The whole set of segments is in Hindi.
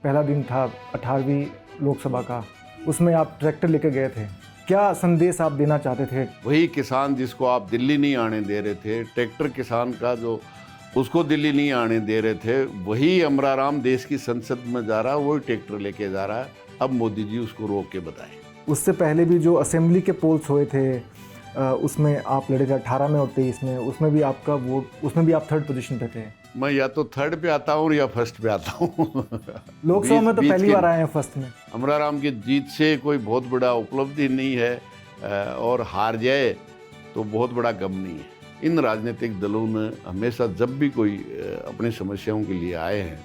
पहला दिन था 18वीं लोकसभा का, उसमें आप ट्रैक्टर लेकर गए थे। क्या संदेश आप देना चाहते थे? वही किसान जिसको आप दिल्ली नहीं आने दे रहे थे, ट्रैक्टर किसान का जो उसको दिल्ली नहीं आने दे रहे थे, वही अमराराम देश की संसद में जा रहा है, वही ट्रैक्टर लेके जा रहा है। अब मोदी जी उसको रोक के बताएं। उससे पहले भी जो असेंबली के पोल्स हुए थे उसमें आप लड़े थे 18 में और 23 में, उसमें भी आपका वोट, उसमें भी आप थर्ड पोजीशन पे थे। मैं या तो थर्ड पे आता हूँ या फर्स्ट पे आता हूँ। लोकसभा में तो पहली बार आए हैं फर्स्ट में। अमराराम की जीत से कोई बहुत बड़ा उपलब्धि नहीं है और हार जाए तो बहुत बड़ा गम नहीं है। इन राजनीतिक दलों ने हमेशा जब भी कोई अपनी समस्याओं के लिए आए हैं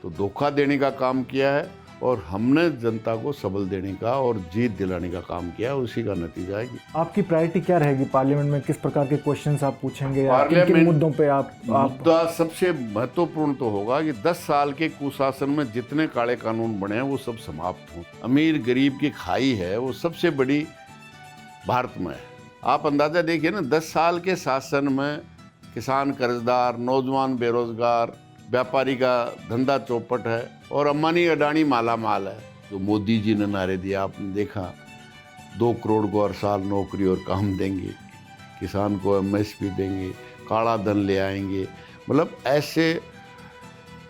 तो धोखा देने का काम किया है और हमने जनता को सबल देने का और जीत दिलाने का काम किया है, उसी का नतीजा है। आपकी प्रायोरिटी क्या रहेगी पार्लियामेंट में? किस प्रकार के क्वेश्चंस आप पूछेंगे? किन मुद्दों पे आप मुद्दा सबसे महत्वपूर्ण तो होगा कि 10 साल के कुशासन में जितने काले कानून बने हैं वो सब समाप्त हों। अमीर गरीब की खाई है वो सबसे बड़ी भारत में है। आप अंदाजा देखिए ना, 10 साल के शासन में किसान कर्जदार, नौजवान बेरोजगार, व्यापारी का धंधा चौपट है और अंबानी अडानी माला माल है। तो मोदी जी ने नारे दिया, आपने देखा 2 करोड़ को हर साल नौकरी और काम देंगे, किसान को MSP देंगे, काला धन ले आएंगे। मतलब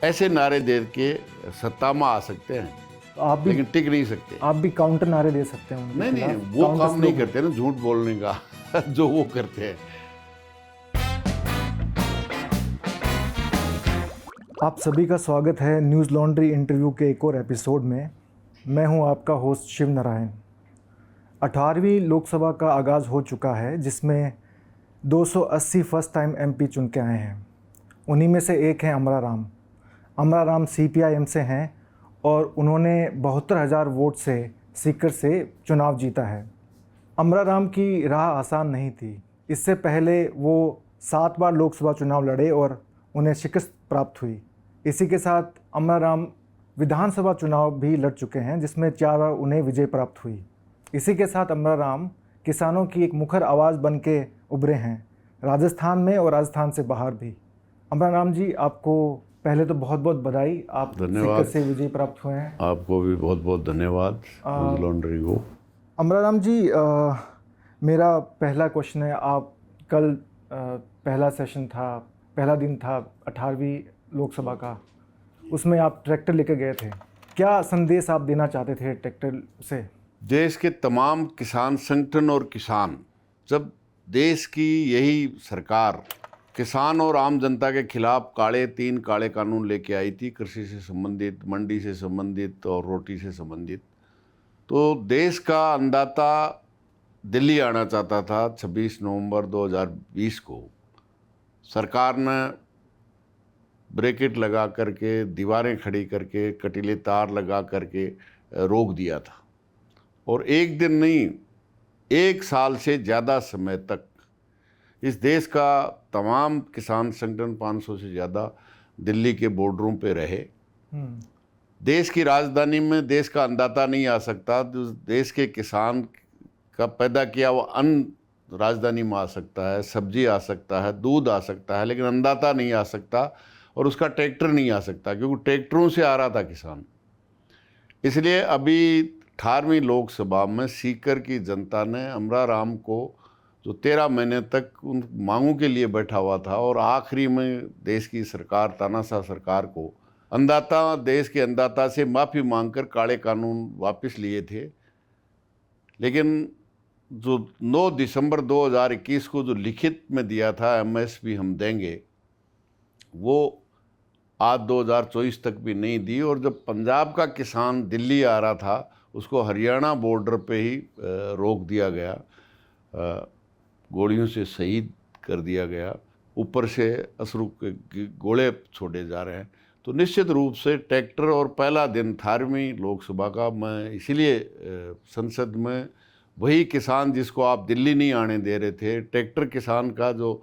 ऐसे नारे दे के सत्ता में आ सकते हैं आप भी, लेकिन टिक नहीं सकते। आप भी काउंटर नारे दे सकते हैं? नहीं, वो काम नहीं करते ना झूठ बोलने का जो वो करते हैं। आप सभी का स्वागत है न्यूज़ लॉन्ड्री इंटरव्यू के एक और एपिसोड में। मैं हूं आपका होस्ट शिव नारायण। 18वीं लोकसभा का आगाज़ हो चुका है, जिसमें 280 फर्स्ट टाइम MP चुन के आए हैं। उन्हीं में से एक हैं अमराराम। अमराराम CPIM से हैं और उन्होंने 72,000 वोट से सीकर से चुनाव जीता है। अमराराम की राह आसान नहीं थी। इससे पहले वो 7 बार लोकसभा चुनाव लड़े और उन्हें शिकस्त प्राप्त हुई। इसी के साथ अमराराम विधानसभा चुनाव भी लड़ चुके हैं, जिसमें 4 बार उन्हें विजय प्राप्त हुई। इसी के साथ अमराराम किसानों की एक मुखर आवाज़ बन के उभरे हैं, राजस्थान में और राजस्थान से बाहर भी। अमराराम जी, आपको पहले तो बहुत बहुत बधाई, आप सीकर से विजय प्राप्त हुए हैं। आपको भी बहुत बहुत धन्यवाद न्यूज़ लॉन्ड्री को। अमराराम जी, मेरा पहला क्वेश्चन है, आप कल पहला सेशन था, पहला दिन था 18वीं लोकसभा का, उसमें आप ट्रैक्टर लेकर गए थे। क्या संदेश आप देना चाहते थे ट्रैक्टर से? देश के तमाम किसान संगठन और किसान, जब देश की यही सरकार किसान और आम जनता के खिलाफ 3 काले कानून लेके आई थी, कृषि से संबंधित, मंडी से संबंधित और रोटी से संबंधित, तो देश का अन्नदाता दिल्ली आना चाहता था। 26 नवंबर 2020 को सरकार ने ब्रैकेट लगा करके, दीवारें खड़ी करके, कटीले तार लगा करके रोक दिया था और एक दिन नहीं, 1 साल से ज़्यादा समय तक इस देश का तमाम किसान संगठन 500 से ज़्यादा दिल्ली के बोर्डरों पे रहे। देश की राजधानी में देश का अन्नदाता नहीं आ सकता, देश के किसान का पैदा किया वो अन्न राजधानी में आ सकता है, सब्जी आ सकता है, दूध आ सकता है, लेकिन अन्नदाता नहीं आ सकता और उसका ट्रैक्टर नहीं आ सकता, क्योंकि ट्रैक्टरों से आ रहा था किसान। इसलिए अभी 18वीं लोकसभा में सीकर की जनता ने अमराराम को, जो 13 महीने तक उन मांगों के लिए बैठा हुआ था और आखिरी में देश की सरकार, तानाशाह सरकार को, देश के अन्नदाता से माफ़ी मांगकर काले कानून वापस लिए थे। लेकिन जो 9 दिसंबर 2021 को जो लिखित में दिया था MSP हम देंगे, वो आज 2024 तक भी नहीं दी। और जब पंजाब का किसान दिल्ली आ रहा था, उसको हरियाणा बॉर्डर पे ही रोक दिया गया, गोलियों से शहीद कर दिया गया, ऊपर से अश्रु के गोले छोड़े जा रहे हैं। तो निश्चित रूप से ट्रैक्टर और पहला दिन 18वीं लोकसभा का, मैं इसीलिए संसद में वही किसान जिसको आप दिल्ली नहीं आने दे रहे थे, ट्रैक्टर किसान का जो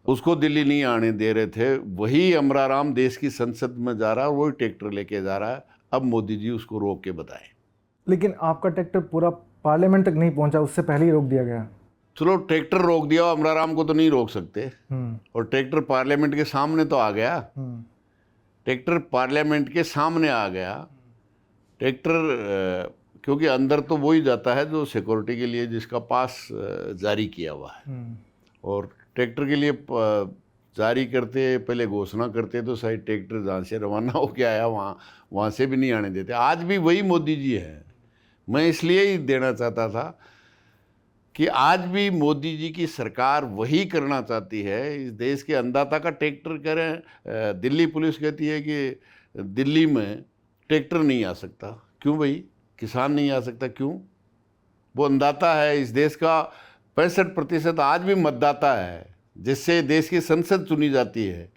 उसको दिल्ली नहीं आने दे रहे थे, वही अमराराम देश की संसद में जा रहा है, वही ट्रैक्टर लेके जा रहा है। अब मोदी जी उसको रोक के बताएं। लेकिन आपका ट्रैक्टर पूरा पार्लियामेंट तक नहीं पहुंचा, उससे पहले ही रोक दिया गया। चलो ट्रैक्टर रोक दिया, अमराराम को तो नहीं रोक सकते, और ट्रैक्टर पार्लियामेंट के सामने तो आ गया। ट्रैक्टर पार्लियामेंट के सामने आ गया। ट्रैक्टर क्योंकि अंदर तो वो ही जाता है जो सिक्योरिटी के लिए जिसका पास जारी किया हुआ है, और ट्रैक्टर के लिए जारी करते पहले घोषणा करते तो शायद ट्रैक्टर जहाँ से रवाना होके आया वहाँ से भी नहीं आने देते। आज भी वही मोदी जी है। मैं इसलिए ही देना चाहता था कि आज भी मोदी जी की सरकार वही करना चाहती है। इस देश के अन्नदाता का ट्रैक्टर करें, दिल्ली पुलिस कहती है कि दिल्ली में ट्रैक्टर नहीं आ सकता। क्यों भाई, किसान नहीं आ सकता क्यों? वो अन्नदाता है। इस देश का 65% आज भी मतदाता है, जिससे देश की संसद चुनी जाती है।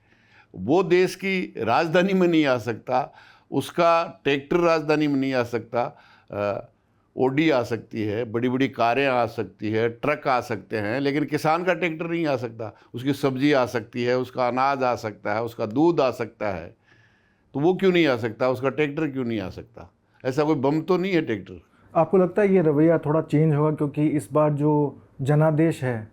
वो देश की राजधानी में नहीं आ सकता, उसका ट्रैक्टर राजधानी में नहीं आ सकता। ओडी आ सकती है, बड़ी बड़ी कारें आ सकती है, ट्रक आ सकते हैं, लेकिन किसान का ट्रैक्टर नहीं आ सकता। उसकी सब्जी आ सकती है, उसका अनाज आ सकता है, उसका दूध आ सकता है। तो वो क्यों नहीं आ सकता? उसका ट्रैक्टर क्यों नहीं आ सकता? ऐसा कोई बम तो नहीं है ट्रैक्टर। आपको लगता है ये रवैया थोड़ा चेंज होगा, क्योंकि इस बार जो जनादेश है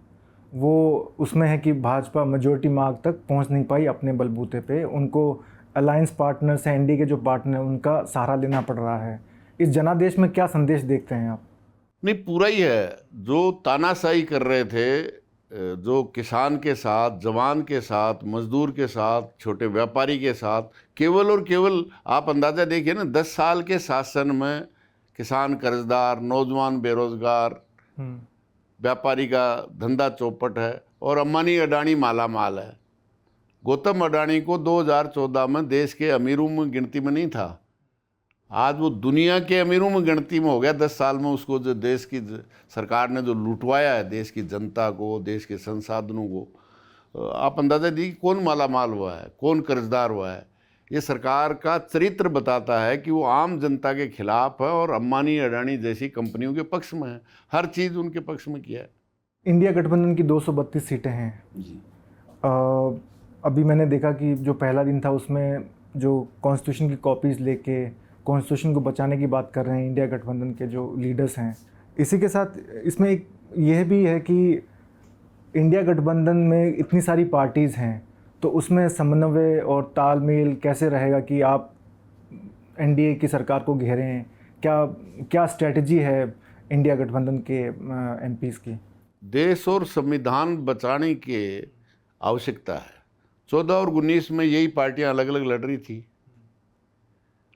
वो उसमें है कि भाजपा मेजोरिटी मार्ग तक पहुंच नहीं पाई अपने बलबूते पे, उनको अलायंस पार्टनर्स हैं, एनडीए के जो पार्टनर, उनका सहारा लेना पड़ रहा है। इस जनादेश में क्या संदेश देखते हैं आप? नहीं, पूरा ही है। जो तानाशाही कर रहे थे, जो किसान के साथ, जवान के साथ, मजदूर के साथ, छोटे व्यापारी के साथ, केवल और केवल आप अंदाज़ा देखिए ना, 10 साल के शासन में किसान कर्जदार, नौजवान बेरोजगार, व्यापारी का धंधा चौपट है, और अंबानी अडानी माला माल है। गौतम अडानी को 2014 में देश के अमीरों में गिनती में नहीं था, आज वो दुनिया के अमीरों में गिनती में हो गया। 10 साल में उसको जो देश की सरकार ने जो लुटवाया है देश की जनता को, देश के संसाधनों को, आप अंदाज़ा दीजिए कौन माला माल हुआ है, कौन कर्जदार हुआ है। ये सरकार का चरित्र बताता है कि वो आम जनता के खिलाफ है और अंबानी अडानी जैसी कंपनियों के पक्ष में है। हर चीज़ उनके पक्ष में किया है। इंडिया गठबंधन की 232 सीटें हैं जी। अभी मैंने देखा कि जो पहला दिन था उसमें जो कॉन्स्टिट्यूशन की कॉपीज़ लेके कॉन्स्टिट्यूशन को बचाने की बात कर रहे हैं इंडिया गठबंधन के जो लीडर्स हैं। इसी के साथ इसमें एक यह भी है कि इंडिया गठबंधन में इतनी सारी पार्टीज़ हैं, तो उसमें समन्वय और तालमेल कैसे रहेगा कि आप एनडीए की सरकार को घेरें? क्या स्ट्रेटजी है इंडिया गठबंधन के एमपीज़ की? देश और संविधान बचाने की आवश्यकता है। 14 और 19 में यही पार्टियां अलग अलग लड़ रही थी।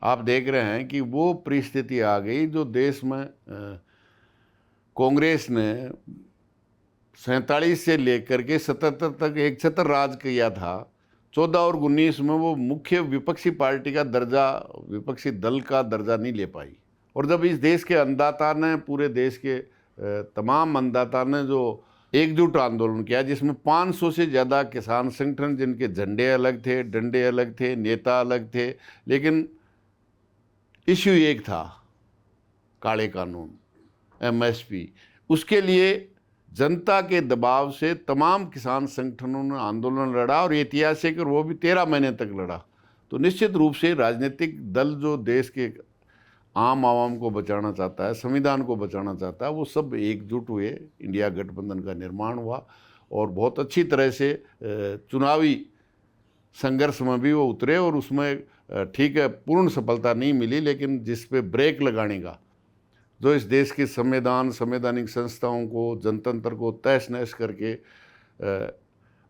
आप देख रहे हैं कि वो परिस्थिति आ गई जो देश में कांग्रेस ने 47 से लेकर के 77 तक एक छत्र राज किया था। 14 और 19 में वो मुख्य विपक्षी पार्टी का दर्जा, विपक्षी दल का दर्जा नहीं ले पाई। और जब इस देश के अन्नदाता ने, पूरे देश के तमाम अन्नदाता ने जो एकजुट आंदोलन किया, जिसमें 500 से ज़्यादा किसान संगठन, जिनके झंडे अलग थे, डंडे अलग थे, नेता अलग थे, लेकिन इश्यू एक था, काले कानून, एमएसपी। उसके लिए जनता के दबाव से तमाम किसान संगठनों ने आंदोलन लड़ा, और ऐतिहासिक, और वो भी 13 महीने तक लड़ा। तो निश्चित रूप से राजनीतिक दल जो देश के आम आवाम को बचाना चाहता है, संविधान को बचाना चाहता है, वो सब एकजुट हुए। इंडिया गठबंधन का निर्माण हुआ और बहुत अच्छी तरह से चुनावी संघर्ष में भी वो उतरे, और उसमें ठीक है पूर्ण सफलता नहीं मिली, लेकिन जिस पे ब्रेक लगाने का, जो इस देश की संवैधानिक संस्थाओं को, जनतंत्र को तहस नहस करके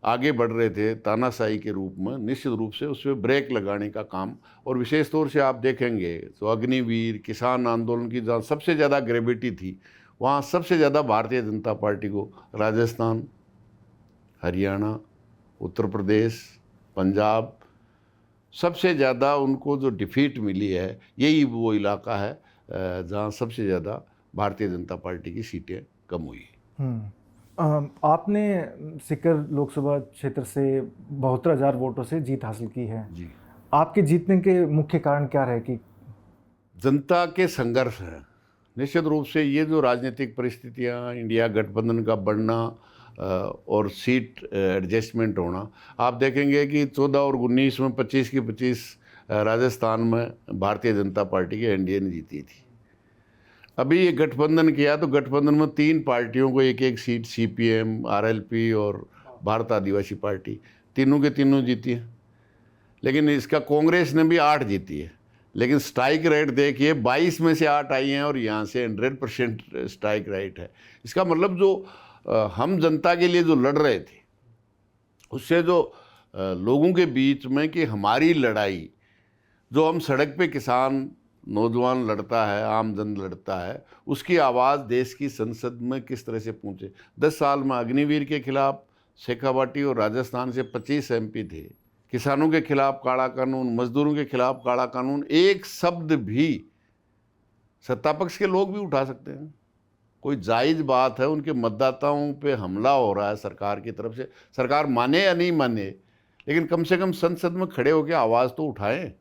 आगे बढ़ रहे थे तानाशाही के रूप में, निश्चित रूप से उस पर ब्रेक लगाने का काम। और विशेष तौर से आप देखेंगे तो अग्निवीर, किसान आंदोलन की जहाँ सबसे ज़्यादा ग्रेविटी थी, वहाँ सबसे ज़्यादा भारतीय जनता पार्टी को राजस्थान, हरियाणा, उत्तर प्रदेश, पंजाब, सबसे ज़्यादा उनको जो डिफीट मिली है, यही वो इलाका है जहाँ सबसे ज़्यादा भारतीय जनता पार्टी की सीटें कम हुई। आपने सीकर लोकसभा क्षेत्र से 72,000 वोटों से जीत हासिल की है जी। आपके जीतने के मुख्य कारण क्या रहे? कि जनता के संघर्ष है। निश्चित रूप से ये जो राजनीतिक परिस्थितियाँ, इंडिया गठबंधन का बढ़ना और सीट एडजस्टमेंट होना, आप देखेंगे कि 14 और 19 में 25 की 25 राजस्थान में भारतीय जनता पार्टी की एनडीए ने जीती थी। अभी ये गठबंधन किया तो गठबंधन में 3 पार्टियों को एक एक सीट, सीपीएम, आरएलपी और भारत आदिवासी पार्टी, तीनों के तीनों जीती हैं। लेकिन इसका कांग्रेस ने भी 8 जीती है। लेकिन स्ट्राइक रेट देखिए, 22 में से 8 आई हैं और यहाँ से 100% स्ट्राइक रेट है। इसका मतलब जो हम जनता के लिए जो लड़ रहे थे, उससे जो लोगों के बीच में कि हमारी लड़ाई, जो हम सड़क पे किसान नौजवान लड़ता है, आम जन लड़ता है, उसकी आवाज़ देश की संसद में किस तरह से पहुँचे। 10 साल में अग्निवीर के खिलाफ शेखावाटी और राजस्थान से 25 MP थे। किसानों के खिलाफ काला कानून, मजदूरों के खिलाफ काला कानून, एक शब्द भी सत्तापक्ष के लोग भी उठा सकते हैं। कोई जायज़ बात है, उनके मतदाताओं पे हमला हो रहा है सरकार की तरफ से, सरकार माने या नहीं माने, लेकिन कम से कम संसद में खड़े होकर आवाज़ तो उठाएं।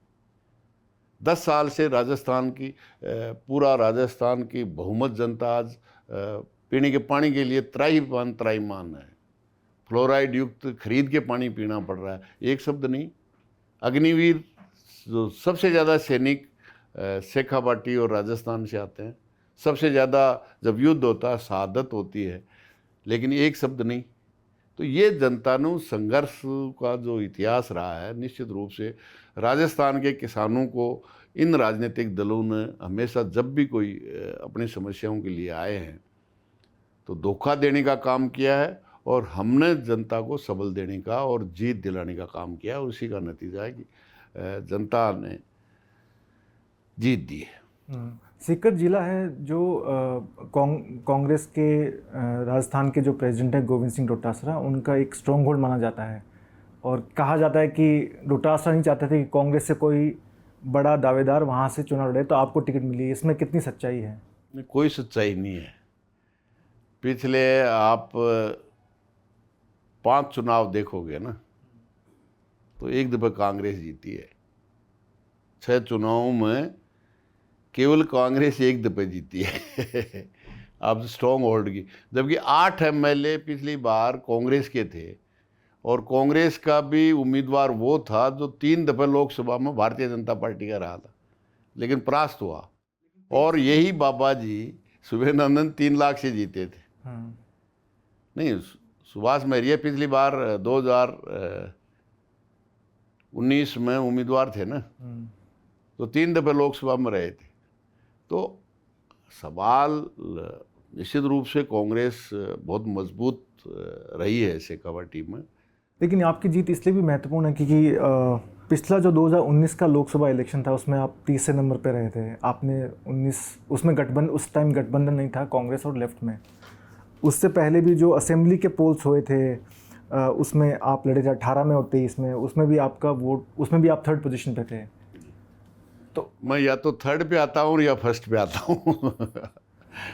10 साल से राजस्थान की पूरा राजस्थान की बहुमत जनता आज पीने के पानी के लिए त्राहिमाम है। फ्लोराइड युक्त खरीद के पानी पीना पड़ रहा है, एक शब्द नहीं। अग्निवीर जो सबसे ज़्यादा सैनिक शेखावाटी और राजस्थान से आते हैं, सबसे ज़्यादा जब युद्ध होता है शहादत होती है, लेकिन एक शब्द नहीं। तो ये जनतानु संघर्ष का जो इतिहास रहा है, निश्चित रूप से राजस्थान के किसानों को इन राजनीतिक दलों ने हमेशा जब भी कोई अपनी समस्याओं के लिए आए हैं तो धोखा देने का काम किया है, और हमने जनता को सबल देने का और जीत दिलाने का काम किया है। उसी का नतीजा है कि जनता ने जीत दी है। सीकर जिला है जो कांग्रेस के राजस्थान के जो प्रेसिडेंट है गोविंद सिंह डोटासरा, उनका एक स्ट्रॉन्ग होल्ड माना जाता है, और कहा जाता है कि डोटासरा नहीं चाहते थे कि कांग्रेस से कोई बड़ा दावेदार वहाँ से चुनाव लड़े, तो आपको टिकट मिली। इसमें कितनी सच्चाई है? कोई सच्चाई नहीं है। पिछले आप 5 चुनाव देखोगे ना, तो एक दफ़ा कांग्रेस जीती है। 6 चुनावों में केवल कांग्रेस एक दफ़े जीती है। आप स्ट्रॉन्ग होल्ड की, जबकि 8 MLA पिछली बार कांग्रेस के थे, और कांग्रेस का भी उम्मीदवार वो था जो 3 दफ़े लोकसभा में भारतीय जनता पार्टी का रहा था, लेकिन परास्त हुआ। और यही बाबा जी सुबेनंदन 3 लाख से जीते थे। नहीं, सुभाष महरिया पिछली बार 2019 में उम्मीदवार थे ना, तो 3 दफ़े लोकसभा में रहे थे। तो सवाल निश्चित रूप से कांग्रेस बहुत मजबूत रही है शेखावाटी में। लेकिन आपकी जीत इसलिए भी महत्वपूर्ण है क्योंकि पिछला जो 2019 का लोकसभा इलेक्शन था उसमें आप तीसरे नंबर पे रहे थे। आपने उसमें उस टाइम गठबंधन नहीं था कांग्रेस और लेफ्ट में। उससे पहले भी जो असेंबली के पोल्स हुए थे उसमें आप लड़े थे 18 में और 23 में, उसमें भी आपका वोट, उसमें भी आप 3rd पोजीशन पे थे। तो मैं या तो 3rd पे आता हूँ या 1st पे आता हूँ।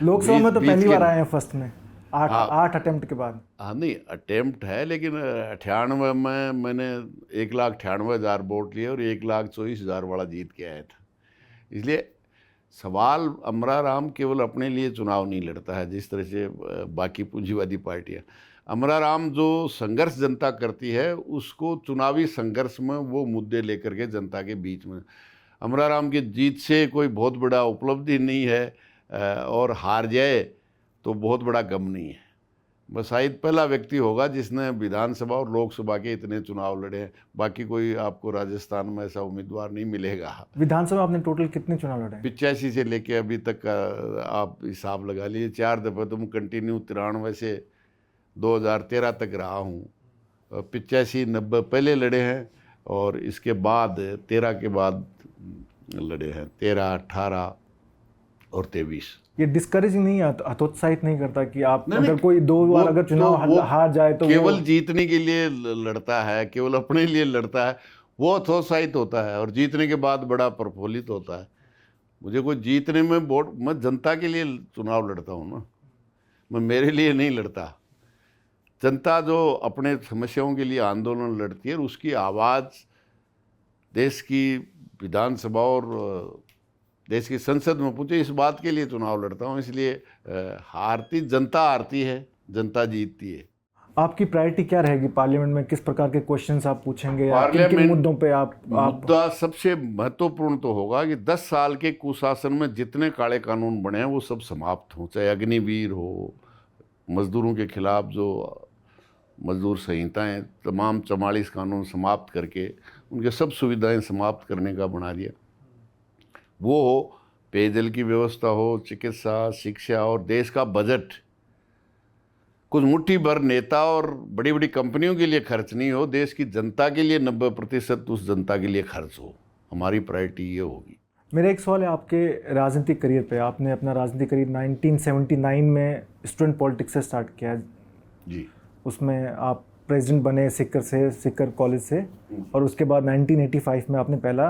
लोकसभा में तो पहली बार आए हैं 1st में, 8 अटेम्प्ट के बाद। हाँ, नहीं अटेम्प्ट है, लेकिन 98 में मैंने 1,98,000 वोट लिए और 1,24,000 वाला जीत के आया था। इसलिए सवाल अमरा राम केवल अपने लिए चुनाव नहीं लड़ता है जिस तरह से बाकी पूंजीवादी पार्टियां। अमरा राम जो संघर्ष जनता करती है उसको चुनावी संघर्ष में वो मुद्दे लेकर के जनता के बीच में, अमरा राम की जीत से कोई बहुत बड़ा उपलब्धि नहीं है और हार जाए तो बहुत बड़ा गम नहीं है। बस शायद पहला व्यक्ति होगा जिसने विधानसभा और लोकसभा के इतने चुनाव लड़े हैं, बाकी कोई आपको राजस्थान में ऐसा उम्मीदवार नहीं मिलेगा। विधानसभा आपने टोटल कितने चुनाव लड़े? 85 से लेके अभी तक का आप हिसाब लगा लीजिए। 4 दफ़े तो मैं कंटिन्यू 93 से 2013 तक रहा हूँ। 85, 90 पहले लड़े हैं और इसके बाद 13 के बाद लड़े हैं, 13, 18 और 23। ये डिस्करेजिंग नहीं, हतोत्साहित नहीं करता कि आप अगर कोई 2 बार अगर चुनाव हार जाए तो केवल जीतने के लिए लड़ता है, केवल अपने लिए लड़ता है, वो हतोत्साहित होता है और जीतने के बाद बड़ा प्रफुल्लित होता है। मुझे कोई जीतने में वोट, मैं जनता के लिए चुनाव लड़ता हूँ ना, मैं मेरे लिए नहीं लड़ता। जनता जो अपने समस्याओं के लिए आंदोलन लड़ती है उसकी आवाज़ देश की विधानसभा और देश की संसद में पूछे, इस बात के लिए चुनाव लड़ता हूँ। इसलिए हारती जनता हारती है, जनता जीतती है। आपकी प्रायोरिटी क्या रहेगी पार्लियामेंट में? किस प्रकार के क्वेश्चंस आप पूछेंगे या किन मुद्दों पे आप मुद्दा सबसे महत्वपूर्ण तो होगा कि 10 साल के कुशासन में जितने काले कानून बने हैं वो सब समाप्त हों, चाहे अग्निवीर हो, मजदूरों के खिलाफ जो मजदूर संहिताएं, तमाम 44 कानून समाप्त करके उनके सब सुविधाएं समाप्त करने का बना दिया। वो हो पेयजल की व्यवस्था हो, चिकित्सा, शिक्षा और देश का बजट कुछ मुट्ठी भर नेता और बड़ी बड़ी कंपनियों के लिए खर्च नहीं हो, देश की जनता के लिए 90% उस जनता के लिए खर्च हो। हमारी प्रायोरिटी ये होगी। मेरा एक सवाल है आपके राजनीतिक करियर पे। आपने अपना राजनीतिक करियर 1979 में स्टूडेंट पॉलिटिक्स से स्टार्ट किया जी। उसमें आप प्रेसिडेंट बने सिक्कर कॉलेज से, और उसके बाद 1985 में आपने पहला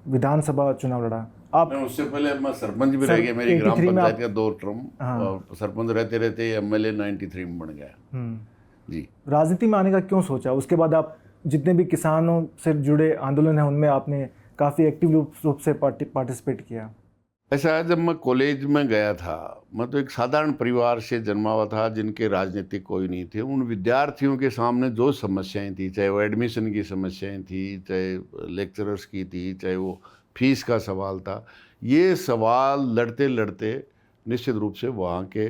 विधानसभा चुनाव लड़ा। आप उससे पहले मैं सरपंच भी रह गया, मेरी ग्राम 83 में पंचायत का 2 टर्म, और सरपंच रहते रहते एमएलए 93 में बन गया। जी। राजनीति में आने का क्यों सोचा? उसके बाद आप जितने भी किसानों से जुड़े आंदोलन हैं उनमें आपने काफ़ी एक्टिव रूप से पार्टिसिपेट किया। ऐसा है, जब मैं कॉलेज में गया था, मैं तो एक साधारण परिवार से जन्मा हुआ था जिनके राजनीतिक कोई नहीं थे। उन विद्यार्थियों के सामने जो समस्याएं थी, चाहे वो एडमिशन की समस्याएं थी, चाहे लेक्चरर्स की थी, चाहे वो फीस का सवाल था, ये सवाल लड़ते लड़ते निश्चित रूप से वहाँ के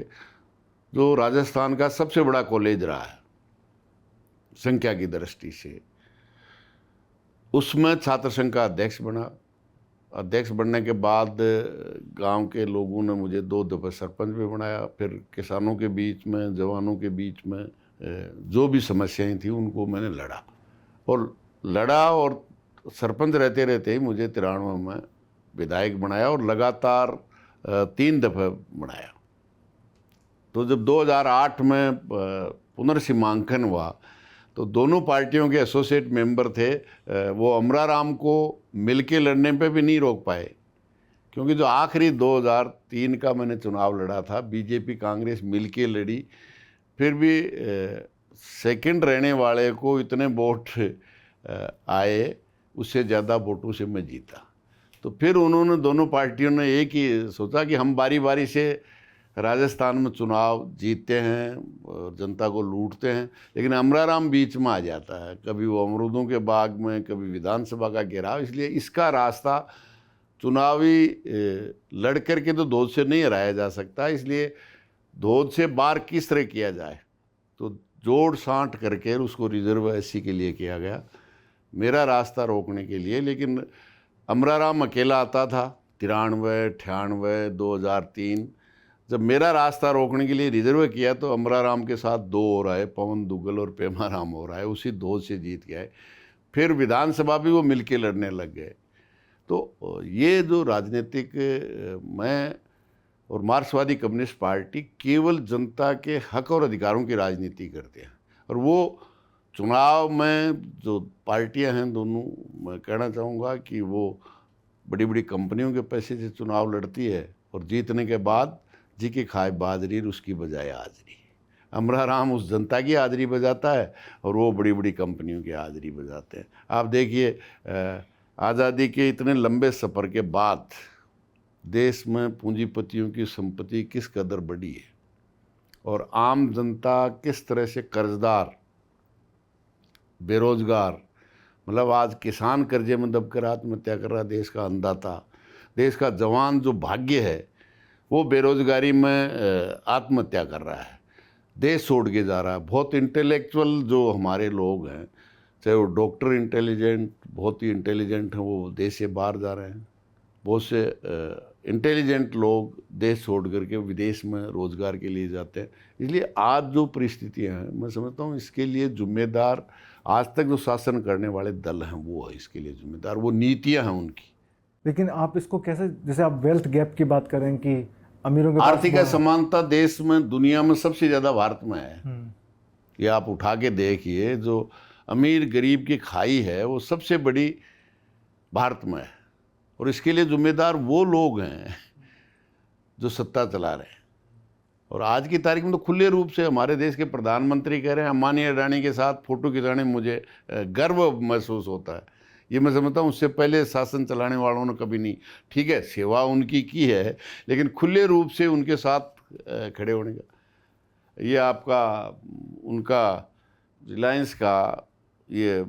जो राजस्थान का सबसे बड़ा कॉलेज रहा है संख्या की दृष्टि से, उसमें छात्र संघ का अध्यक्ष बना। अध्यक्ष बनने के बाद गांव के लोगों ने मुझे 2 दफ़े सरपंच भी बनाया। फिर किसानों के बीच में, जवानों के बीच में जो भी समस्याएं थी उनको मैंने लड़ा और सरपंच रहते रहते ही मुझे 93 में विधायक बनाया और लगातार 3 दफ़े बनाया। तो जब 2008 में पुनर्सीमांकन हुआ तो दोनों पार्टियों के एसोसिएट मेंबर थे, वो अमराराम को मिलके लड़ने पे भी नहीं रोक पाए, क्योंकि जो आखिरी 2003 का मैंने चुनाव लड़ा था, बीजेपी कांग्रेस मिलके लड़ी, फिर भी सेकंड रहने वाले को इतने वोट आए, उससे ज़्यादा वोटों से मैं जीता। तो फिर उन्होंने, दोनों पार्टियों ने एक ही सोचा कि हम बारी बारी से राजस्थान में चुनाव जीतते हैं और जनता को लूटते हैं, लेकिन अमराराम बीच में आ जाता है, कभी वो अमरूदों के बाग में, कभी विधानसभा का घेराव। इसलिए इसका रास्ता चुनावी लड़ करके तो धोद से नहीं हराया जा सकता, इसलिए धोद से बाहर किस तरह किया जाए, तो जोड़ सांठ करके उसको रिजर्व एससी के लिए किया गया, मेरा रास्ता रोकने के लिए। लेकिन अमराराम अकेला आता था 93, 98, 2003। जब मेरा रास्ता रोकने के लिए रिजर्व किया तो अमराराम के साथ 2 और आए, पवन दुग्गल और पेमाराम हो रहा है, उसी 2 से जीत गए। फिर विधानसभा भी वो मिलके लड़ने लग गए। तो ये जो राजनीतिक, मैं और मार्क्सवादी कम्युनिस्ट पार्टी केवल जनता के हक और अधिकारों की राजनीति करते हैं, और वो चुनाव में जो पार्टियां हैं दोनों, मैं कहना चाहूँगा कि वो बड़ी बड़ी कंपनियों के पैसे से चुनाव लड़ती है और जीतने के बाद जी के खाए बाजरी उसकी बजाय हाजरी। अमराराम उस जनता की हाजरी बजाता है और वो बड़ी बड़ी कंपनियों की हाजरी बजाते हैं। आप देखिए, आज़ादी के इतने लंबे सफ़र के बाद देश में पूंजीपतियों की संपत्ति किस कदर बढ़ी है और आम जनता किस तरह से कर्जदार, बेरोजगार, मतलब आज किसान कर्जे में दबकर आत्महत्या कर रहा, देश का अन्नदाता, देश का जवान जो भाग्य है वो बेरोजगारी में आत्महत्या कर रहा है, देश छोड़ के जा रहा है। बहुत इंटेलेक्चुअल जो हमारे लोग हैं, चाहे वो डॉक्टर इंटेलिजेंट, बहुत ही इंटेलिजेंट हैं, वो देश से बाहर जा रहे हैं। बहुत से इंटेलिजेंट लोग देश छोड़ करके विदेश में रोज़गार के लिए जाते हैं। इसलिए आज जो परिस्थितियाँ हैं, मैं समझता हूँ इसके लिए जिम्मेदार आज तक जो शासन करने वाले दल हैं वो है इसके लिए जिम्मेदार, वो नीतियाँ हैं उनकी। लेकिन आप इसको कैसे, जैसे आप वेल्थ गैप की बात करें कि अमीरों के आर्थिक असमानता देश में, दुनिया में सबसे ज़्यादा भारत में है। ये आप उठा के देखिए, जो अमीर गरीब की खाई है वो सबसे बड़ी भारत में है, और इसके लिए जिम्मेदार वो लोग हैं जो सत्ता चला रहे हैं। और आज की तारीख में तो खुले रूप से हमारे देश के प्रधानमंत्री कह रहे हैं अंबानी अडानी के साथ फ़ोटो खिंचाने मुझे गर्व महसूस होता है। ये मैं समझता हूँ उससे पहले शासन चलाने वालों ने कभी नहीं, ठीक है सेवा उनकी की है, लेकिन खुले रूप से उनके साथ खड़े होने का, ये आपका उनका रिलायंस का ये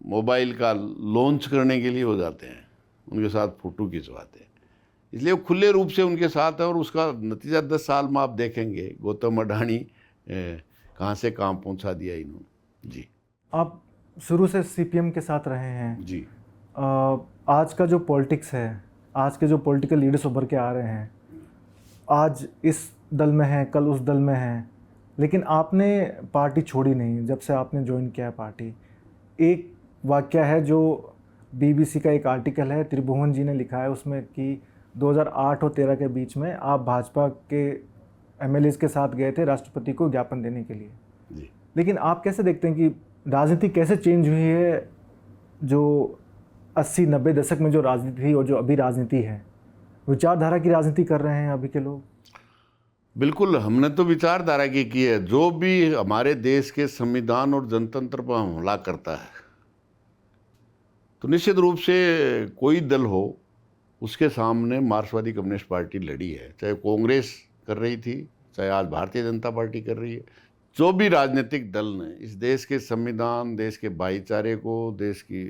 मोबाइल का लॉन्च करने के लिए हो जाते हैं, उनके साथ फ़ोटो खिंचवाते हैं, इसलिए वो खुले रूप से उनके साथ है। और उसका नतीजा 10 साल में आप देखेंगे, गौतम अडानी कहाँ से कहाँ पहुँचा दिया इन्होंने। जी। आप शुरू से सीपीएम के साथ रहे हैं जी। आज का जो पॉलिटिक्स है, आज के जो पॉलिटिकल लीडर्स उभर के आ रहे हैं, आज इस दल में हैं, कल उस दल में हैं, लेकिन आपने पार्टी छोड़ी नहीं जब से आपने ज्वाइन किया है पार्टी। एक वाक़या है जो बीबीसी का एक आर्टिकल है, त्रिभुवन जी ने लिखा है उसमें कि 2008 और 13 के बीच में आप भाजपा के एमएलएज के साथ गए थे राष्ट्रपति को ज्ञापन देने के लिए जी। लेकिन आप कैसे देखते हैं कि राजनीति कैसे चेंज हुई है, जो 80-90 दशक में जो राजनीति थी और जो अभी राजनीति है, विचारधारा की राजनीति कर रहे हैं अभी के लोग? बिल्कुल, हमने तो विचारधारा की है। जो भी हमारे देश के संविधान और जनतंत्र पर हमला करता है तो निश्चित रूप से कोई दल हो, उसके सामने मार्क्सवादी कम्युनिस्ट पार्टी लड़ी है। चाहे कांग्रेस कर रही थी, चाहे आज भारतीय जनता पार्टी कर रही है। जो भी राजनीतिक दल ने इस देश के संविधान, देश के भाईचारे को, देश की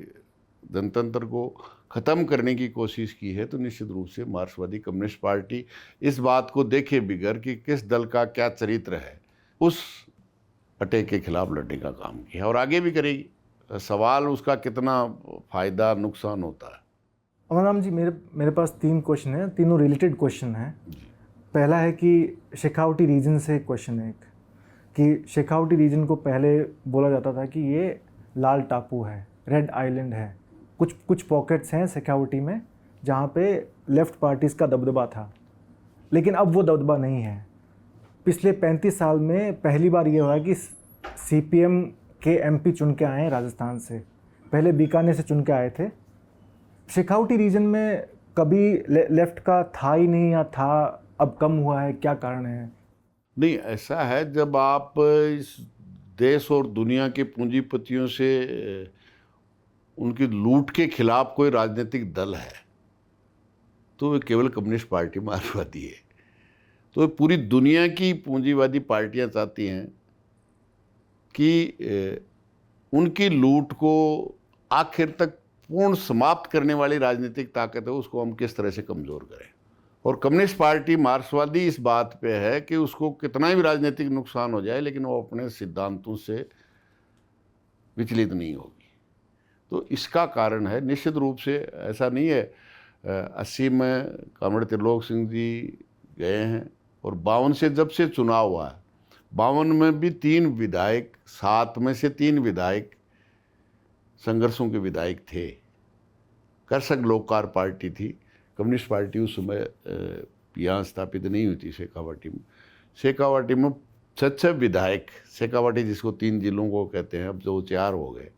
जनतंत्र को ख़त्म करने की कोशिश की है, तो निश्चित रूप से मार्क्सवादी कम्युनिस्ट पार्टी इस बात को देखे बिगर कि किस दल का क्या चरित्र है, उस अटैक के खिलाफ लड़ने का काम किया और आगे भी करेगी। सवाल उसका कितना फ़ायदा नुकसान होता है। अमर राम जी, मेरे पास 3 क्वेश्चन हैं, तीनों रिलेटेड क्वेश्चन हैं। पहला है कि शेखावटी रीजन से क्वेश्चन है एक, कि शेखावटी रीजन को पहले बोला जाता था कि ये लाल टापू है, रेड आइलैंड है, कुछ पॉकेट्स हैं शेखावटी में जहाँ पे लेफ़्ट पार्टीज़ का दबदबा था, लेकिन अब वो दबदबा नहीं है। पिछले 35 साल में पहली बार ये हुआ कि सीपीएम के एमपी चुन के आए हैं राजस्थान से, पहले बीकानेर से चुन के आए थे। शेखावटी रीजन में कभी लेफ़्ट का था ही नहीं या था, अब कम हुआ है, क्या कारण है? नहीं, ऐसा है, जब आप इस देश और दुनिया के पूंजीपतियों से उनकी लूट के खिलाफ कोई राजनीतिक दल है तो वे केवल कम्युनिस्ट पार्टी मार्क्सवादी है। तो पूरी दुनिया की पूंजीवादी पार्टियां चाहती हैं कि उनकी लूट को आखिर तक पूर्ण समाप्त करने वाली राजनीतिक ताकत है, उसको हम किस तरह से कमज़ोर करें। और कम्युनिस्ट पार्टी मार्क्सवादी इस बात पे है कि उसको कितना भी राजनीतिक नुकसान हो जाए लेकिन वो अपने सिद्धांतों से विचलित नहीं होगी। तो इसका कारण है, निश्चित रूप से ऐसा नहीं है। 80 में कॉमरेड त्रिलोक सिंह जी गए हैं और 52 से जब से चुनाव हुआ है, 52 में भी 3 विधायक, 7 में से 3 विधायक संघर्षों के विधायक थे। कर्षक लोककार पार्टी थी, कम्युनिस्ट पार्टी उस समय यहाँ स्थापित नहीं हुई थी शेखावाटी में। शेखावाटी में 6 विधायक, शेखावाटी जिसको 3 जिलों को कहते हैं, अब जो 4 हो गए,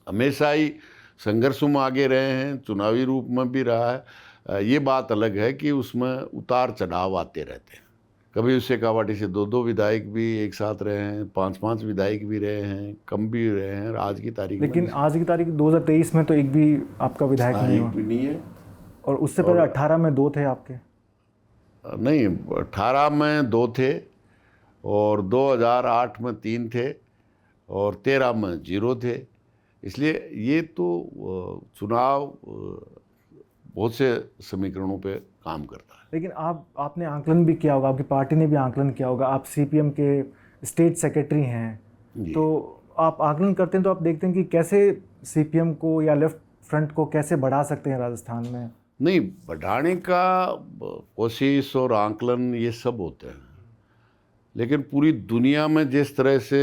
हमेशा ही संघर्षों में आगे रहे हैं, चुनावी रूप में भी रहा है। ये बात अलग है कि उसमें उतार चढ़ाव आते रहते हैं। कभी उस शेखावाटी से 2-2 विधायक भी एक साथ रहे हैं, 5-5 विधायक भी रहे हैं, कम भी रहे हैं। आज की तारीख लेकिन आज की तारीख 2023 में तो एक भी आपका विधायक नहीं हुआ। नहीं है। और उससे पहले 18 में 2 थे आपके? नहीं, 18 में 2 थे और 2008 में 3 थे और 13 में 0 थे। इसलिए ये तो चुनाव बहुत से समीकरणों पे काम करता है। लेकिन आपने आंकलन भी किया होगा, आपकी पार्टी ने भी आंकलन किया होगा, आप सीपीएम के स्टेट सेक्रेटरी हैं, तो आप आंकलन करते हैं तो आप देखते हैं कि कैसे सीपीएम को या लेफ्ट फ्रंट को कैसे बढ़ा सकते हैं राजस्थान में? नहीं, बढ़ाने का कोशिश और आंकलन ये सब होते हैं, लेकिन पूरी दुनिया में जिस तरह से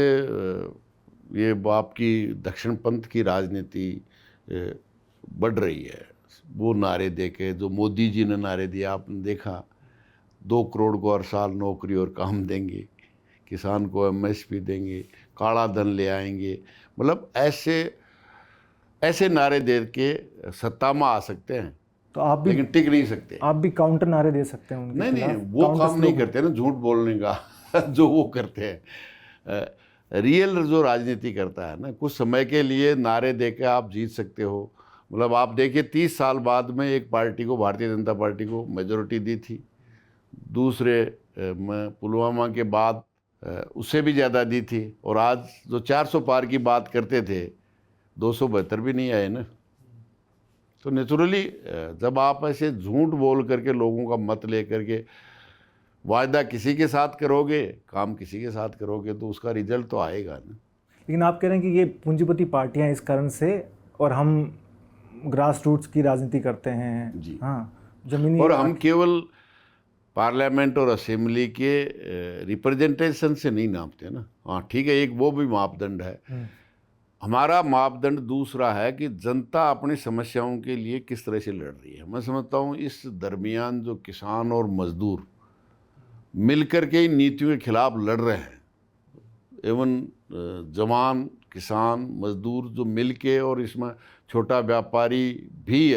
ये आपकी दक्षिणपंथ की राजनीति बढ़ रही है, वो नारे दे के, जो मोदी जी ने नारे दिया आपने देखा, 2 करोड़ को हर साल नौकरी और काम देंगे, किसान को एमएसपी देंगे, काला धन ले आएंगे, मतलब ऐसे नारे दे के सत्ता में आ सकते हैं, तो आप भी, लेकिन टिक नहीं सकते। आप भी काउंटर नारे दे सकते हैं उनके नहीं, खिलाफ? वो काम नहीं करते ना झूठ बोलने का जो वो करते हैं। रियल जो राजनीति करता है ना, कुछ समय के लिए नारे देकर आप जीत सकते हो। मतलब आप देखिए 30 साल बाद में एक पार्टी को, भारतीय जनता पार्टी को मेजोरिटी दी थी, दूसरे में पुलवामा के बाद उससे भी ज़्यादा दी थी, और आज जो 400 पार की बात करते थे 272 भी नहीं आए ना। तो नेचुरली जब आप ऐसे झूठ बोल करके लोगों का मत ले करके वायदा किसी के साथ करोगे, काम किसी के साथ करोगे, तो उसका रिजल्ट तो आएगा ना। लेकिन आप कह रहे हैं कि ये पूंजीपति पार्टियां इस कारण से, और हम ग्रास रूट्स की राजनीति करते हैं जी। हाँ, जमीनी। और हम केवल पार्लियामेंट और असेंबली के रिप्रेजेंटेशन से नहीं नापते ना। हाँ ठीक है, एक वो भी मापदंड है। हमारा मापदंड दूसरा है कि जनता अपनी समस्याओं के लिए किस तरह से लड़ रही है। मैं समझता हूँ इस दरमियान जो किसान और मजदूर मिलकर के इन नीतियों के खिलाफ लड़ रहे हैं, एवं जवान किसान मजदूर जो मिल के, और इसमें छोटा व्यापारी भी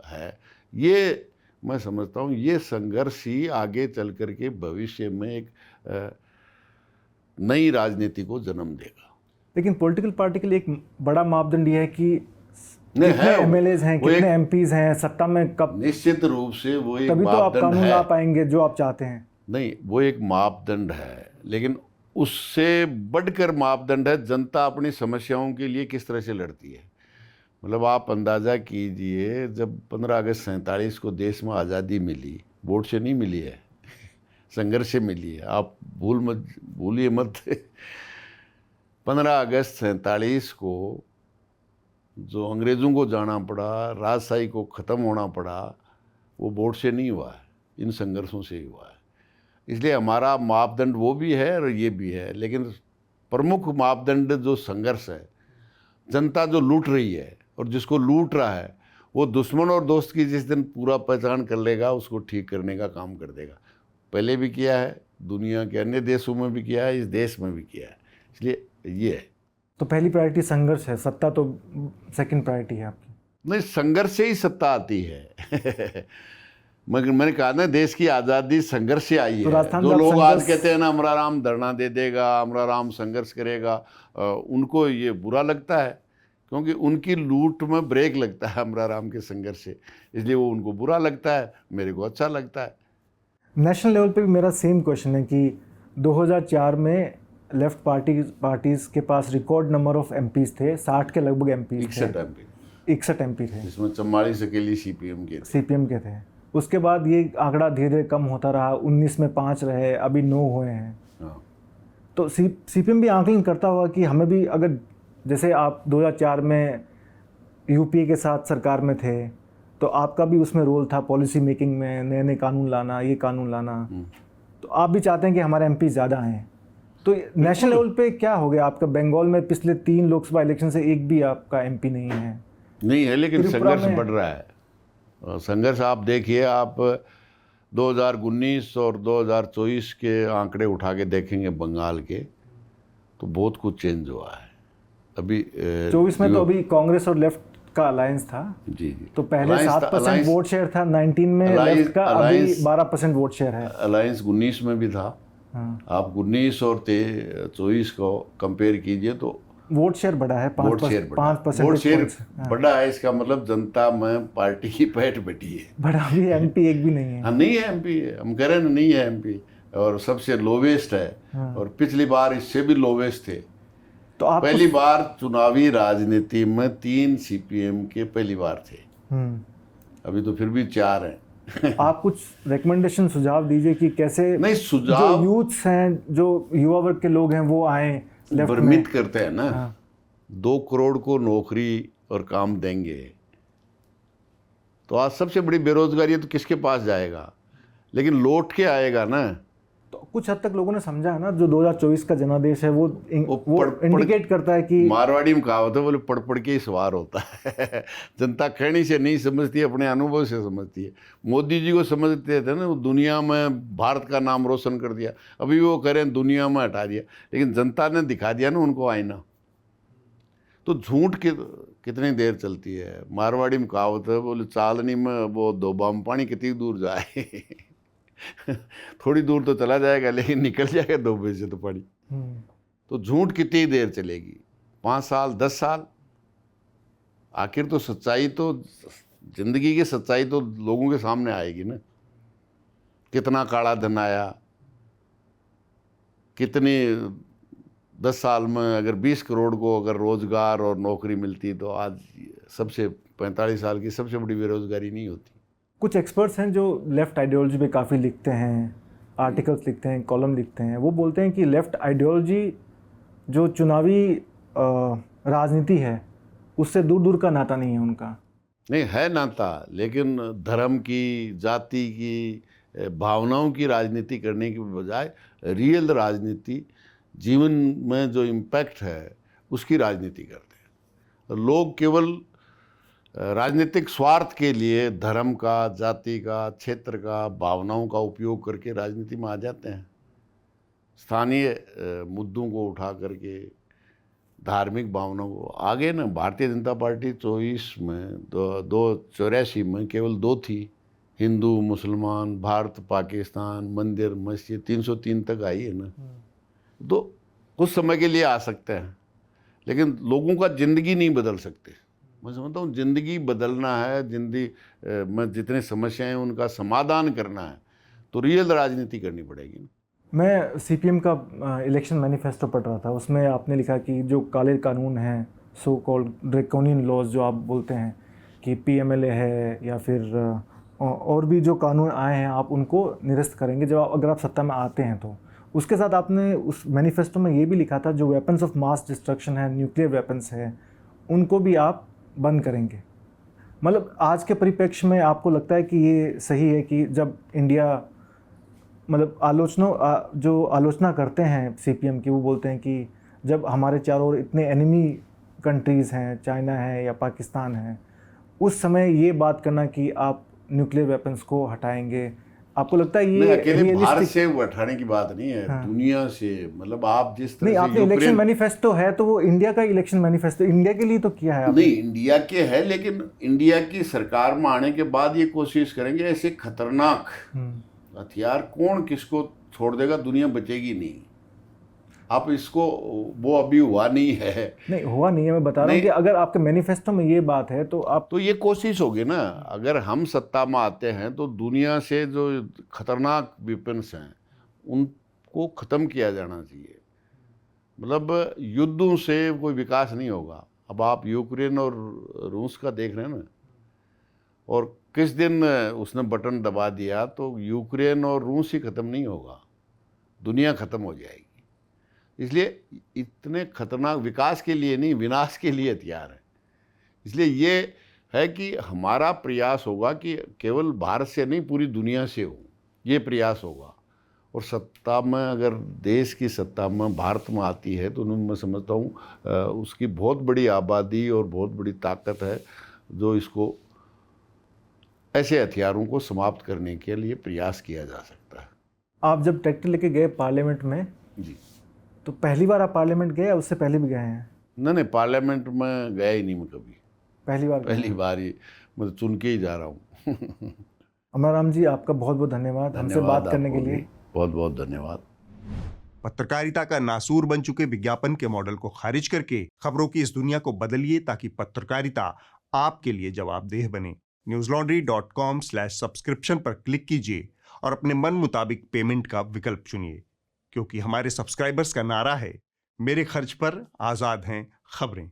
है, ये मैं समझता हूँ ये संघर्ष ही आगे चल कर के भविष्य में एक नई राजनीति को जन्म देगा। लेकिन पॉलिटिकल पार्टी के लिए एक बड़ा मापदंड ये है कि नहीं कितने है, एमएलएज हैं, कितने एमपीज हैं, सत्ता में कब, निश्चित रूप से वो एक तभी तो आप मापदंड कानून है। ला पाएंगे जो आप चाहते हैं। नहीं, वो एक मापदंड है, लेकिन उससे बढ़कर मापदंड है जनता अपनी समस्याओं के लिए किस तरह से लड़ती है। मतलब आप अंदाज़ा कीजिए, जब 15 अगस्त 47 को देश में आज़ादी मिली, वोट से नहीं मिली है, संघर्ष से मिली है। आप भूलिए मत 15 अगस्त 47 को जो अंग्रेज़ों को जाना पड़ा, राजशाही को ख़त्म होना पड़ा, वो वोट से नहीं हुआ है, इन संघर्षों से ही हुआ है। इसलिए हमारा मापदंड वो भी है और ये भी है, लेकिन प्रमुख मापदंड जो संघर्ष है, जनता जो लूट रही है और जिसको लूट रहा है, वो दुश्मन और दोस्त की जिस दिन पूरा पहचान कर लेगा, उसको ठीक करने का काम कर देगा। पहले भी किया है, दुनिया के अन्य देशों में भी किया है, इस देश में भी किया है। इसलिए ये है। तो पहली प्रायोरिटी संघर्ष है, सत्ता तो सेकंड प्रायोरिटी है आपकी? नहीं, संघर्ष से ही सत्ता आती है। मगर मैंने कहा ना, देश की आज़ादी संघर्ष से आई तो है। राजस्थान जो में लोग आज संघर्ष- कहते हैं ना अमरा राम धरना दे देगा, अमरा राम संघर्ष करेगा, उनको ये बुरा लगता है, क्योंकि उनकी लूट में ब्रेक लगता है अमरा राम के संघर्ष से, इसलिए वो उनको बुरा लगता है, मेरे को अच्छा लगता है। नेशनल लेवल पे भी मेरा सेम क्वेश्चन है कि 2004 में लेफ्ट पार्टीज के पास रिकॉर्ड नंबर ऑफ एमपीज थे, 60 के लगभग एमपीज थे, 61 एमपी थे, इसमें 44 अकेली सीपीएम के थे। उसके बाद ये आंकड़ा धीरे धीरे कम होता रहा, 19 में 5 रहे, अभी 9 हुए हैं। हाँ। तो सीपीएम भी आंकलन करता होगा कि हमें भी, अगर जैसे आप 2004 में यूपीए के साथ सरकार में थे, तो आपका भी उसमें रोल था पॉलिसी मेकिंग में, नए नए कानून लाना, ये कानून लाना, तो आप भी चाहते हैं कि हमारे एमपी ज़्यादा हैं। तो नेशनल लेवल पे क्या हो गया आपका? बंगाल में पिछले 3 लोकसभा इलेक्शन से एक भी आपका एमपी नहीं है। लेकिन संघर्ष बढ़ रहा है। संघर्ष आप देखिए, आप 2019 और 2024 के आंकड़े उठा के देखेंगे बंगाल के, तो बहुत कुछ चेंज हुआ है। अभी 24 में तो अभी कांग्रेस और लेफ्ट का अलायंस था। जी। तो पहले 7% वोट शेयर था 19 में लेफ्ट का, अभी 12% वोट शेयर है। अलायंस 19 में भी था। हाँ। आप 19 और 24 को कंपेयर कीजिए तो वोट शेयर बढ़ा है, 5% बढ़ा है। इसका मतलब जनता में पार्टी की पैठ बैठी है। बड़ा भी एमपी एक भी नहीं है। हाँ, नहीं है एमपी, हम कह रहे हैं नहीं है एमपी, और सबसे लोवेस्ट है। हाँ। और पिछली बार इससे भी लोवेस्ट थे। तो आप पहली बार चुनावी राजनीति में 3 सीपीएम के पहली बार थे। अभी तो फिर भी 4 हैं। आप कुछ रिकमेंडेशन सुझाव दीजिए कि कैसे नहीं, सुझाव जो यूथ्स हैं, जो युवा वर्ग के लोग हैं, वो आए भ्रमित करते हैं ना। हाँ। 2 करोड़ को नौकरी और काम देंगे, तो आज सबसे बड़ी बेरोजगारी तो किसके पास जाएगा? लेकिन लौट के आएगा ना। तो कुछ हद तक लोगों ने समझा है ना, जो 2024 का जनादेश है वो इंडिकेट करता है कि, मारवाड़ी में कहावत है, बोले पढ़ पढ़ के ही सवार होता है। जनता कहनी से नहीं समझती, अपने अनुभव से समझती है। मोदी जी को समझते थे ना, वो दुनिया में भारत का नाम रोशन कर दिया, अभी वो करें दुनिया में हटा दिया, लेकिन जनता ने दिखा दिया ना उनको आईना। तो झूठ कितनी देर चलती है? मारवाड़ी में कहावत है, बोले चालनी में वो दो बाम पानी कितनी दूर जाए। थोड़ी दूर तो चला जाएगा, लेकिन निकल जाएगा 2 बजे से तो पानी। तो झूठ कितनी देर चलेगी? 5 साल, 10 साल? आखिर तो सच्चाई, तो जिंदगी की सच्चाई तो लोगों के सामने आएगी ना। कितना काला धन आया, कितनी 10 साल में अगर 20 करोड़ को अगर रोजगार और नौकरी मिलती, तो आज सबसे 45 साल की सबसे बड़ी बेरोजगारी नहीं होती। कुछ एक्सपर्ट्स हैं जो लेफ़्ट आइडियोलॉजी पे काफ़ी लिखते हैं, आर्टिकल्स लिखते हैं, कॉलम लिखते हैं। वो बोलते हैं कि लेफ़्ट आइडियोलॉजी जो चुनावी राजनीति है, उससे दूर दूर का नाता नहीं है उनका। नहीं है नाता, लेकिन धर्म की, जाति की, भावनाओं की राजनीति करने की बजाय रियल राजनीति, जीवन में जो इम्पैक्ट है उसकी राजनीति करते हैं। लोग केवल राजनीतिक स्वार्थ के लिए धर्म का, जाति का, क्षेत्र का, भावनाओं का उपयोग करके राजनीति में आ जाते हैं। स्थानीय मुद्दों को उठा करके, धार्मिक भावनाओं को आगे ना। भारतीय जनता पार्टी 24 में 84 में केवल 2 थी, हिंदू मुसलमान, भारत पाकिस्तान, मंदिर मस्जिद, 303 तक आई है ना। तो कुछ समय के लिए आ सकते हैं, लेकिन लोगों का ज़िंदगी नहीं बदल सकते। मैं समझता हूँ ज़िंदगी बदलना है, ज़िंदगी में जितने समस्याएं हैं उनका समाधान करना है, तो रियल राजनीति करनी पड़ेगी। मैं सीपीएम का इलेक्शन मैनिफेस्टो पढ़ रहा था, उसमें आपने लिखा कि जो काले कानून हैं, सो कॉल्ड ड्रैकोनियन लॉज जो आप बोलते हैं, कि पीएमएलए है या फिर और भी जो कानून आए हैं, आप उनको निरस्त करेंगे जब अगर आप सत्ता में आते हैं तो। उसके साथ आपने उस मैनिफेस्टो में ये भी लिखा था जो वेपन्स ऑफ मास डिस्ट्रक्शन है, न्यूक्लियर वेपन्स है, उनको भी आप बंद करेंगे। मतलब आज के परिप्रेक्ष्य में आपको लगता है कि ये सही है कि जब इंडिया, मतलब जो आलोचना करते हैं सीपीएम की, वो बोलते हैं कि जब हमारे चारों ओर इतने एनिमी कंट्रीज़ हैं, चाइना है या पाकिस्तान है, उस समय ये बात करना कि आप न्यूक्लियर वेपन्स को हटाएंगे, आपको लगता है ये अकेले भारत से हटाने की बात नहीं है? हाँ। दुनिया से, मतलब आप जिस तरह नहीं, आपने इलेक्शन मैनिफेस्टो है तो वो इंडिया का इलेक्शन मैनिफेस्टो इंडिया के लिए तो किया है आपने। नहीं, इंडिया के है, लेकिन इंडिया की सरकार में आने के बाद ये कोशिश करेंगे। ऐसे खतरनाक हथियार कौन किसको छोड़ देगा, दुनिया बचेगी नहीं। आप इसको, वो अभी हुआ नहीं है। नहीं हुआ नहीं है, मैं बता रहा हूँ कि अगर आपके मैनिफेस्टो में ये बात है तो आप, तो ये कोशिश होगी ना। अगर हम सत्ता में आते हैं तो दुनिया से जो खतरनाक वेपन्स हैं उनको ख़त्म किया जाना चाहिए। मतलब युद्धों से कोई विकास नहीं होगा। अब आप यूक्रेन और रूस का देख रहे हैं ना, और किस दिन उसने बटन दबा दिया तो यूक्रेन और रूस ही ख़त्म नहीं होगा, दुनिया ख़त्म हो जाएगी। इसलिए इतने खतरनाक, विकास के लिए नहीं, विनाश के लिए हथियार है। इसलिए ये है कि हमारा प्रयास होगा कि केवल भारत से नहीं, पूरी दुनिया से हो, ये प्रयास होगा। और सत्ता में, अगर देश की सत्ता में भारत में आती है तो मैं समझता हूँ उसकी बहुत बड़ी आबादी और बहुत बड़ी ताकत है जो इसको, ऐसे हथियारों को समाप्त करने के लिए प्रयास किया जा सकता है। आप जब ट्रैक्टर लेके गए पार्लियामेंट में जी, तो पहली बार आप पार्लियामेंट गए या उससे पहले भी गए हैं? नहीं, पार्लियामेंट में गया ही नहीं मैं कभी, पहली बार ही, मतलब चुन के ही जा रहा हूँ। अमराराम जी, आपका बहुत बहुत धन्यवाद हमसे बात करने के लिए। बहुत बहुत धन्यवाद। पत्रकारिता का नासूर बन चुके विज्ञापन के मॉडल को खारिज करके खबरों की इस दुनिया को बदलिए ताकि पत्रकारिता आपके लिए जवाबदेह बने। newslaundry.com/subscription पर क्लिक कीजिए और अपने मन मुताबिक पेमेंट का विकल्प चुनिए, क्योंकि हमारे सब्सक्राइबर्स का नारा है, मेरे खर्च पर आजाद हैं खबरें।